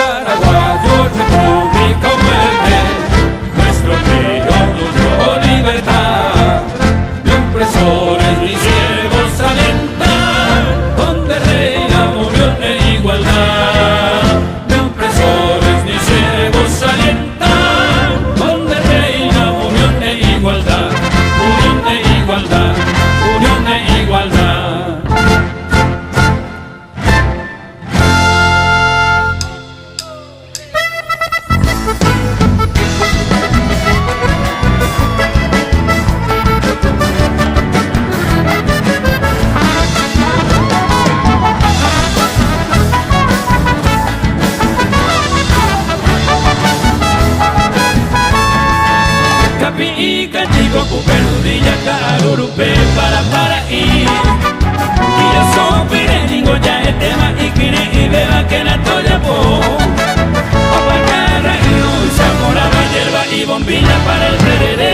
paraguayo, República Verde, nuestro río nos dio libertad. De opresores ni ciegos alentar, donde reina unión e igualdad. De opresores ni ciegos alentar, donde reina unión e igualdad. Unión e igualdad, unión e igualdad. Capi, Canchico, Cuperudilla, Carurupe, Paraí. Y yo soy Pireningo, ya el tema, y Quine, y Beba, que la toya, po. Apacarra, y Zamora, hierba y bombilla para el tereré.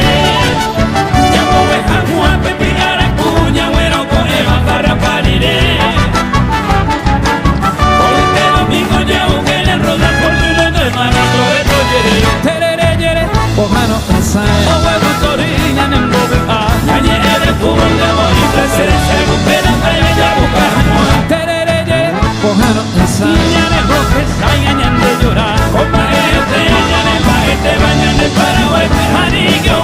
Llamo oveja, Juan, Pepi, Aracuña, Güero, Coeva, Barra, Pariré. Por este domingo ya que le roda por uno de manito de toyere. Tereré, yere, Ojano, Ensayo. O huevo, Toriña, Nembobe, Añere, de fútbol, de bonita, se recupera, trae ya buscar. Tereré, yere, Ojano, Ensayo. Ñane, Roque, Sayañan de llorar. Compa, este, Ñane, Baete, Bañan de Paraguay, Anillo,